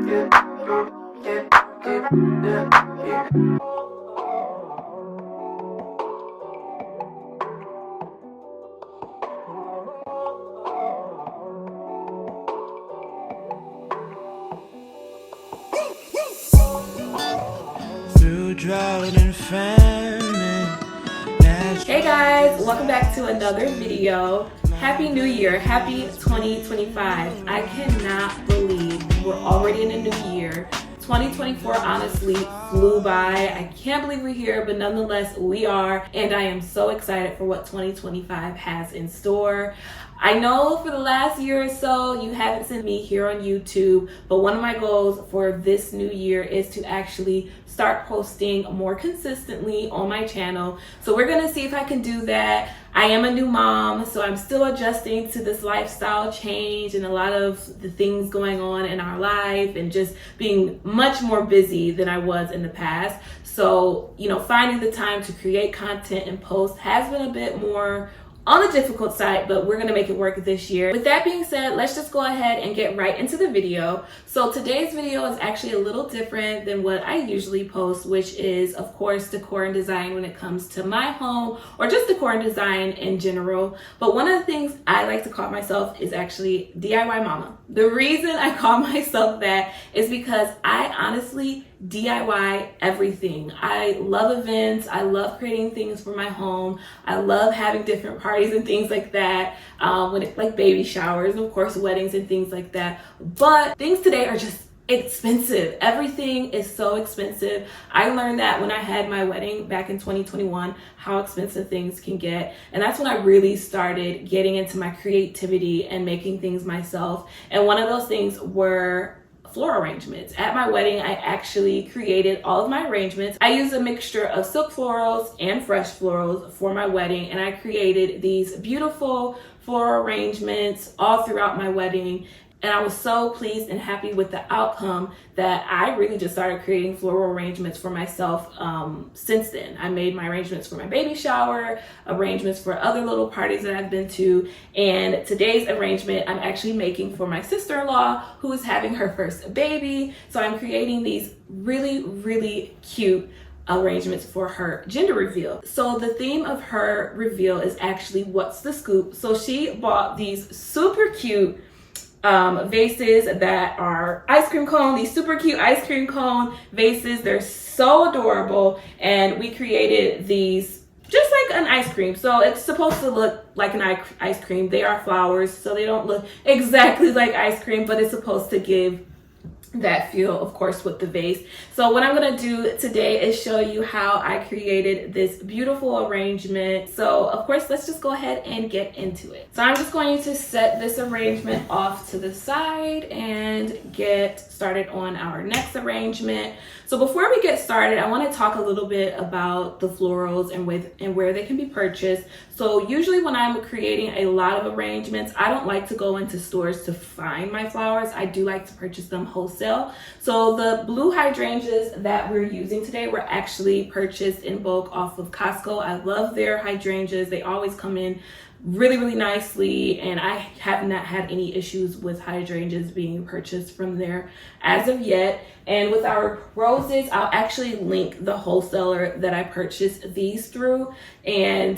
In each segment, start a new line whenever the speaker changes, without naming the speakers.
Through drought and famine.
Hey guys, welcome back to another video. Happy New Year, happy 2025. I cannot believe we're already in a new year. 2024 honestly flew by. I can't believe we're here, but nonetheless we are, and I am so excited for what 2025 has in store. I know for the last year or so you haven't seen me here on YouTube, but one of my goals for this new year is to actually start posting more consistently on my channel. So we're gonna see if I can do that. I am a new mom, so I'm still adjusting to this lifestyle change and a lot of the things going on in our life and just being much more busy than I was in the past. So, finding the time to create content and post has been a bit more on the difficult side, but we're gonna make it work this year. With that being said, let's just go ahead and get right into the video. So today's video is actually a little different than what I usually post, which is of course decor and design when it comes to my home or just decor and design in general. But one of the things I like to call myself is actually DIY mama. The reason I call myself that is because I honestly DIY everything. I love events. I love creating things for my home. I love having different parties and things like that. When it's like baby showers, and of course weddings and things like that. But things today are just expensive. Everything is so expensive. I learned that when I had my wedding back in 2021, how expensive things can get. And that's when I really started getting into my creativity and making things myself. And one of those things were floral arrangements. At my wedding, I actually created all of my arrangements. I used a mixture of silk florals and fresh florals for my wedding, and I created these beautiful floral arrangements all throughout my wedding. And I was so pleased and happy with the outcome that I really just started creating floral arrangements for myself since then. I made my arrangements for my baby shower, arrangements for other little parties that I've been to, and today's arrangement I'm actually making for my sister-in-law who is having her first baby. So I'm creating these really, really cute arrangements for her gender reveal. So the theme of her reveal is actually what's the scoop. So she bought these super cute vases that are ice cream cone, these super cute ice cream cone vases. They're so adorable, and we created these just like an ice cream. So it's supposed to look like an ice cream. They are flowers, so they don't look exactly like ice cream, but it's supposed to give that feel, of course, with the vase. So what I'm gonna do today is show you how I created this beautiful arrangement. So of course, let's just go ahead and get into it. So I'm just going to set this arrangement off to the side and get started on our next arrangement. So before we get started, I want to talk a little bit about the florals and where they can be purchased. So usually when I'm creating a lot of arrangements, I don't like to go into stores to find my flowers. I do like to purchase them wholesale. So the blue hydrangeas that we're using today were actually purchased in bulk off of Costco. I love their hydrangeas. They always come in really, really nicely, and I have not had any issues with hydrangeas being purchased from there as of yet. And with our roses, I'll actually link the wholesaler that I purchased these through, and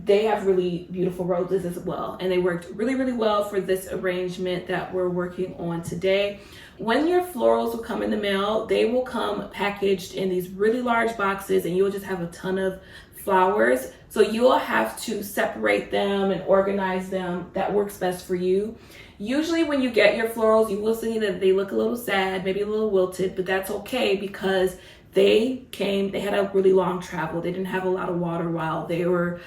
they have really beautiful roses as well, and they worked really, really well for this arrangement that we're working on today. When your florals will come in the mail, they will come packaged in these really large boxes, and you'll just have a ton of flowers. So you'll have to separate them and organize them. That works best for you. Usually when you get your florals, you will see that they look a little sad, maybe a little wilted, but that's okay because they had a really long travel. They didn't have a lot of water while they were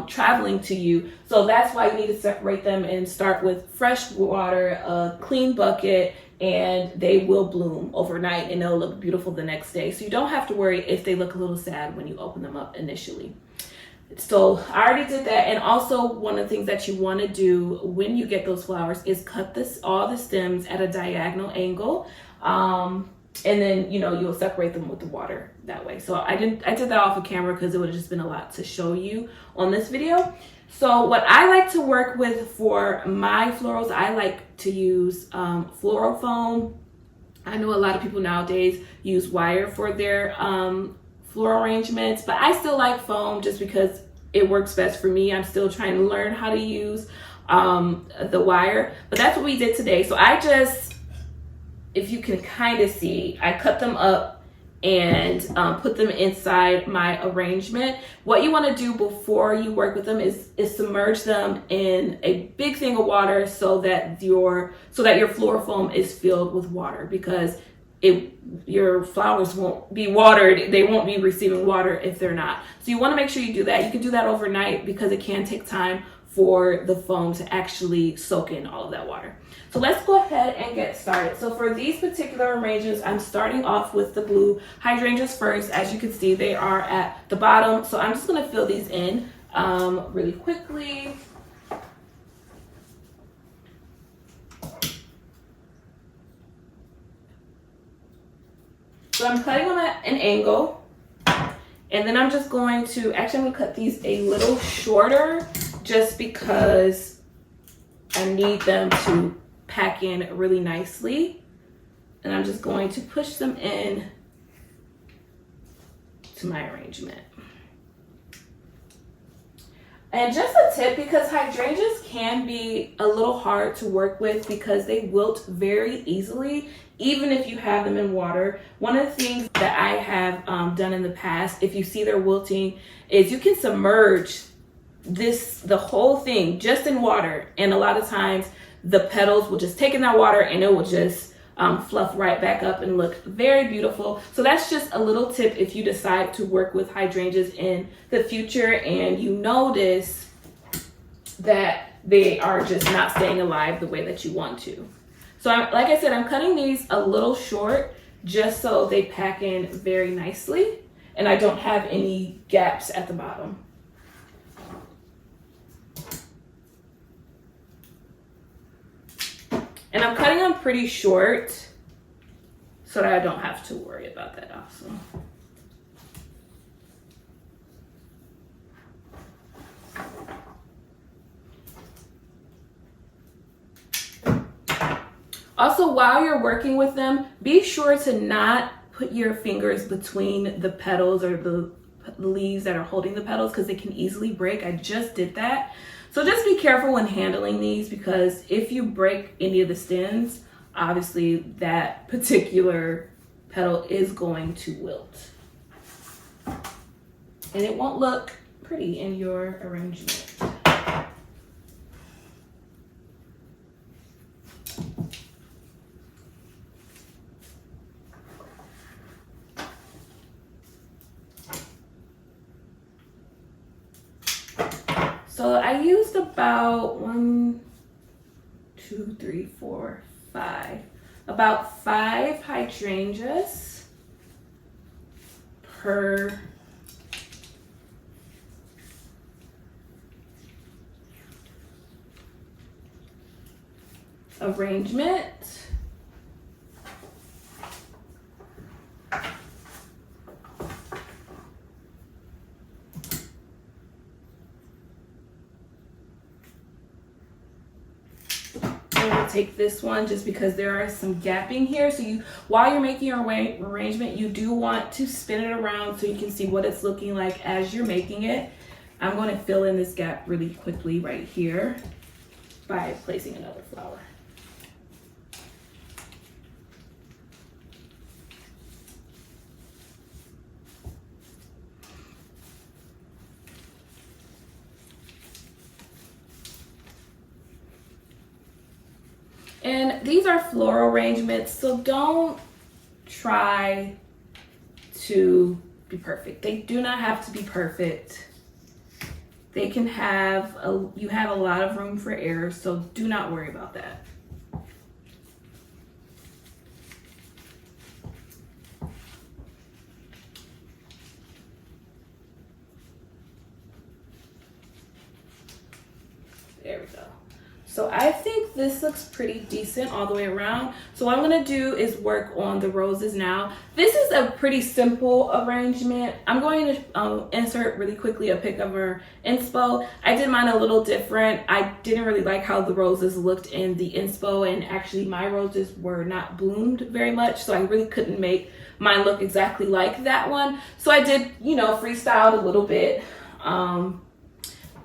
traveling to you. So that's why you need to separate them and start with fresh water, a clean bucket, and they will bloom overnight and they'll look beautiful the next day. So you don't have to worry if they look a little sad when you open them up initially. So I already did that. And also one of the things that you want to do when you get those flowers is cut all the stems at a diagonal angle. And then, you'll separate them with the water that way. So I did that off of camera because it would have just been a lot to show you on this video. So what I like to work with for my florals, I like to use floral foam I know a lot of people nowadays use wire for their floral arrangements, but I still like foam just because it works best for me. I'm still trying to learn how to use the wire, but that's what we did today. So I just, if you can kind of see, I cut them up and put them inside my arrangement. What you want to do before you work with them is submerge them in a big thing of water so that your floral foam is filled with water, because your flowers won't be watered. They won't be receiving water if they're not. So you want to make sure you do that. You can do that overnight because it can take time for the foam to actually soak in all of that water. So let's go ahead and get started. So for these particular arrangements, I'm starting off with the blue hydrangeas first. As you can see, they are at the bottom. So I'm just going to fill these in really quickly. So I'm cutting them at an angle, and then I'm just going to, actually I'm going to cut these a little shorter just because I need them to pack in really nicely. And I'm just going to push them in to my arrangement. And just a tip, because hydrangeas can be a little hard to work with because they wilt very easily, even if you have them in water. One of the things that I have done in the past, if you see they're wilting, is you can submerge the whole thing just in water, and a lot of times the petals will just take in that water and it will just fluff right back up and look very beautiful. So that's just a little tip if you decide to work with hydrangeas in the future and you notice that they are just not staying alive the way that you want to. So like I said, I'm cutting these a little short just so they pack in very nicely and I don't have any gaps at the bottom. And I'm cutting them pretty short so that I don't have to worry about that also. Also, while you're working with them, be sure to not put your fingers between the petals or the leaves that are holding the petals, because they can easily break. I just did that. So just be careful when handling these, because if you break any of the stems, obviously that particular petal is going to wilt. And it won't look pretty in your arrangement. So I used about 5 hydrangeas per arrangement. I'm going to take this one just because there are some gapping here. So while you're making your arrangement, you do want to spin it around so you can see what it's looking like as you're making it. I'm going to fill in this gap really quickly right here by placing another flower. And these are floral arrangements, so don't try to be perfect. They do not have to be perfect. They can have, you have a lot of room for error, so do not worry about that. There we go. So I think this looks pretty decent all the way around. So what I'm gonna do is work on the roses now. This is a pretty simple arrangement. I'm going to insert really quickly a pic of her inspo. I did mine a little different. I didn't really like how the roses looked in the inspo, and actually my roses were not bloomed very much, so I really couldn't make mine look exactly like that one. So I did, you know, freestyled a little bit.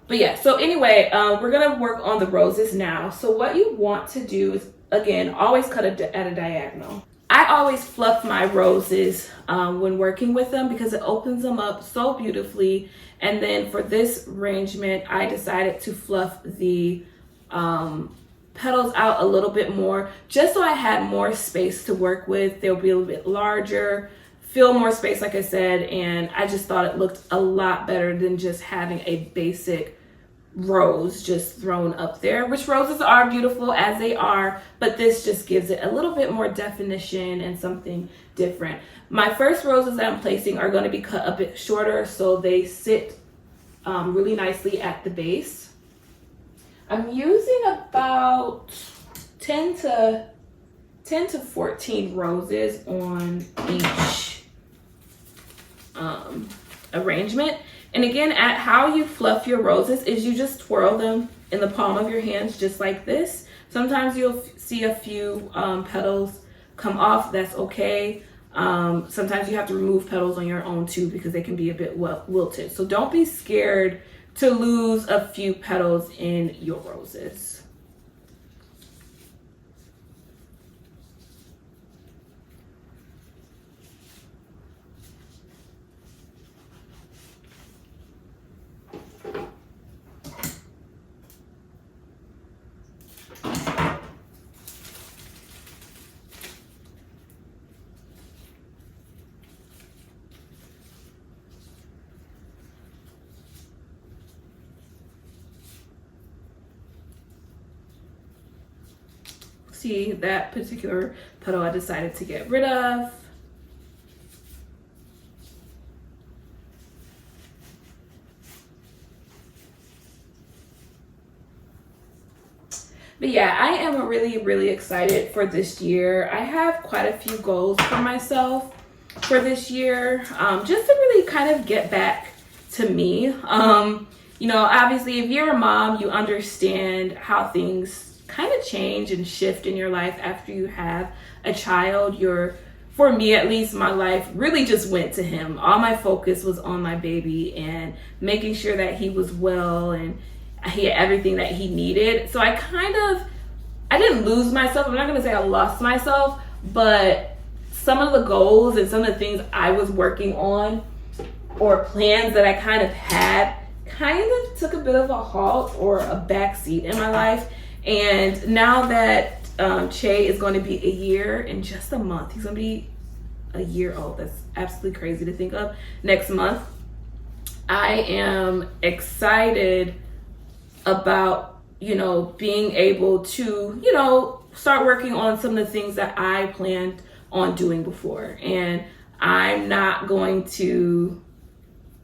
But yeah, so anyway, we're gonna work on the roses now. So what you want to do is, again, always cut at a diagonal. I always fluff my roses when working with them because it opens them up so beautifully. And then for this arrangement, I decided to fluff the petals out a little bit more, just so I had more space to work with. They'll be a little bit larger, feel more space, like I said, and I just thought it looked a lot better than just having a basic rose just thrown up there, which roses are beautiful as they are, but this just gives it a little bit more definition and something different. My first roses that I'm placing are going to be cut a bit shorter so they sit really nicely at the base. I'm using about 10 to 14 roses on each arrangement. And again, at how you fluff your roses is you just twirl them in the palm of your hands just like this. Sometimes you'll see a few petals come off. That's okay. Sometimes you have to remove petals on your own too because they can be a bit wilted. So don't be scared to lose a few petals in your roses. See, that particular petal I decided to get rid of. But yeah, I am really excited for this year. I have quite a few goals for myself for this year, just to really kind of get back to me. You know, obviously if you're a mom, you understand how things kind of change and shift in your life after you have a child. For me at least, my life really just went to him. All my focus was on my baby and making sure that he was well and he had everything that he needed. So I didn't lose myself. I'm not gonna say I lost myself, but some of the goals and some of the things I was working on or plans that I kind of had kind of took a bit of a halt or a backseat in my life. And now that Che is going to be a year in just a month, he's going to be a year old. That's absolutely crazy to think of. Next month, I am excited about, you know, being able to, you know, start working on some of the things that I planned on doing before. And I'm not going to,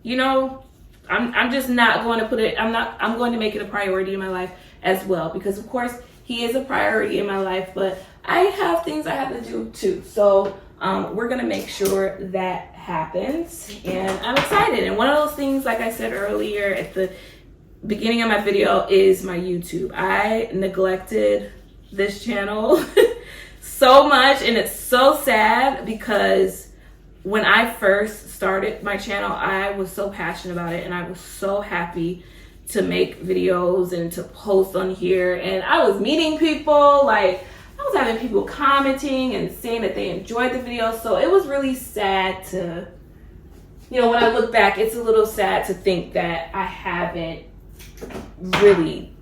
you know, I'm just not going to put it, I'm going to make it a priority in my life as well, because of course he is a priority in my life, but I have things I have to do too. So we're gonna make sure that happens, and I'm excited. And one of those things, like I said earlier at the beginning of my video, is my YouTube. I neglected this channel so much, and it's so sad because when I first started my channel, I was so passionate about it and I was so happy to make videos and to post on here, and I was meeting people. Like, I was having people commenting and saying that they enjoyed the video. So it was really sad to, you know, when I look back, it's a little sad to think that I haven't really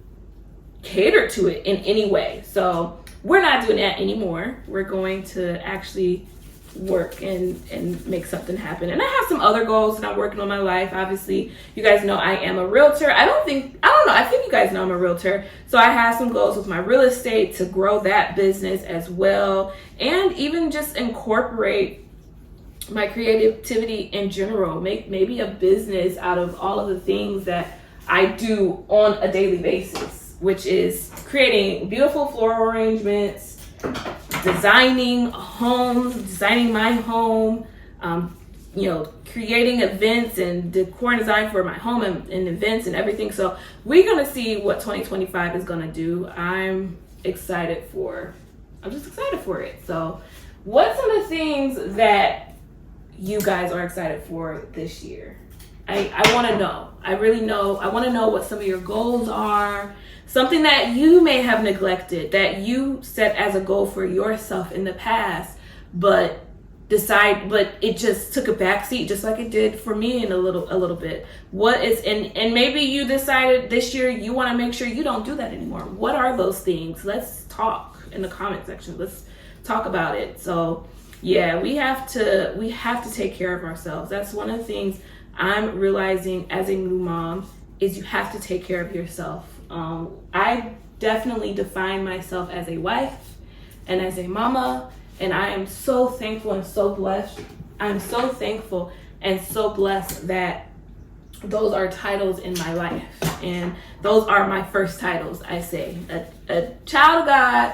catered to it in any way. So we're not doing that anymore. We're going to actually work and make something happen. And I have some other goals that I'm working on in my life. Obviously, you guys know I am a realtor. I think you guys know I'm a realtor. So I have some goals with my real estate to grow that business as well, and even just incorporate my creativity in general, make maybe a business out of all of the things that I do on a daily basis. which is creating beautiful floral arrangements, designing homes, designing my home, you know, creating events and decor and design for my home and events and everything. So we're gonna see what 2025 is gonna do. I'm just excited for it. So what's some of the things that you guys are excited for this year? I want to know. I want to know what some of your goals are. Something that you may have neglected, that you set as a goal for yourself in the past, but it just took a backseat, just like it did for me in a little bit. What is, and maybe you decided this year you want to make sure you don't do that anymore. What are those things? Let's talk in the comment section. Let's talk about it. So yeah, we have to take care of ourselves. That's one of the things I'm realizing as a new mom, is you have to take care of yourself. I definitely define myself as a wife and as a mama, and I am so thankful and so blessed. I'm so thankful and so blessed that those are titles in my life, and those are my first titles. I say a child of God,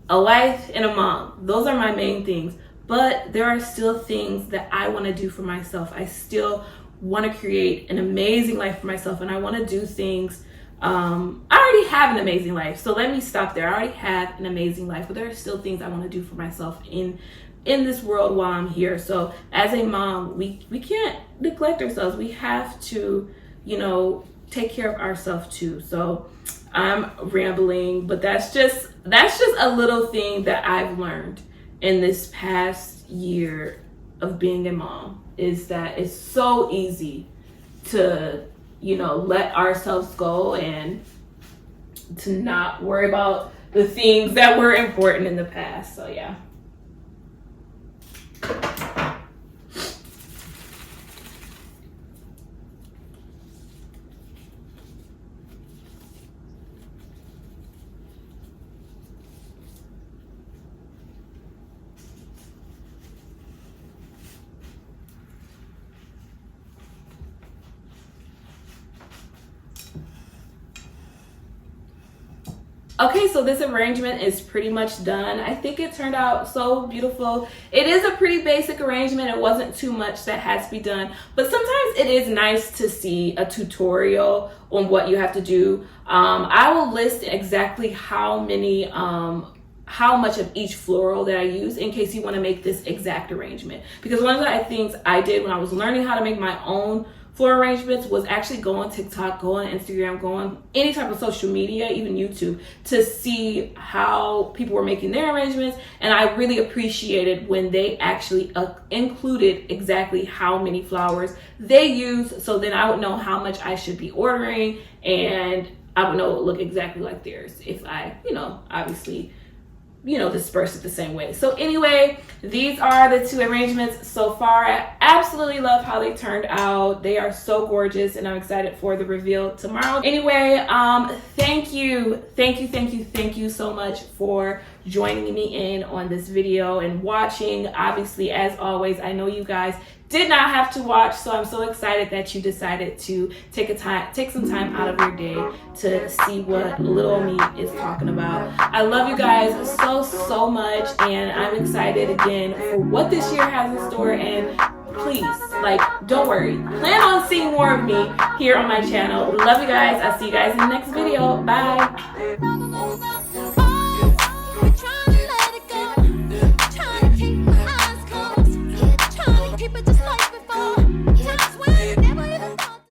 a wife, and a mom. Those are my main things. But there are still things that I want to do for myself. I still want to create an amazing life for myself, and I want to do things. I already have an amazing life, so let me stop there. I already have an amazing life, but there are still things I want to do for myself in this world while I'm here. So as a mom, we can't neglect ourselves. We have to, you know, take care of ourselves too. So I'm rambling, but that's just a little thing that I've learned in this past year of being a mom, is that it's so easy to, you know, let ourselves go and to not worry about the things that were important in the past. So yeah. Okay, so this arrangement is pretty much done. I think it turned out so beautiful. It is a pretty basic arrangement. It wasn't too much that has to be done, but sometimes it is nice to see a tutorial on what you have to do. I will list exactly how much of each floral that I use in case you want to make this exact arrangement. Because one of the things I did when I was learning how to make my own floral arrangements was actually go on TikTok, go on Instagram, go on any type of social media, even YouTube, to see how people were making their arrangements. And I really appreciated when they actually included exactly how many flowers they use, so then I would know how much I should be ordering, and I would know it would look exactly like theirs if I, you know, obviously, you know, disperse it the same way. So anyway, these are the two arrangements so far. I absolutely love how they turned out. They are so gorgeous, and I'm excited for the reveal tomorrow. Anyway, thank you so much for joining me in on this video and watching. Obviously, as always, I know you guys did not have to watch, so I'm so excited that you decided to take some time out of your day to see what little me is talking about. I love you guys so much, and I'm excited again for what this year has in store. And please, like, don't worry, plan on seeing more of me here on my channel. Love you guys. I'll see you guys in the next video. Bye.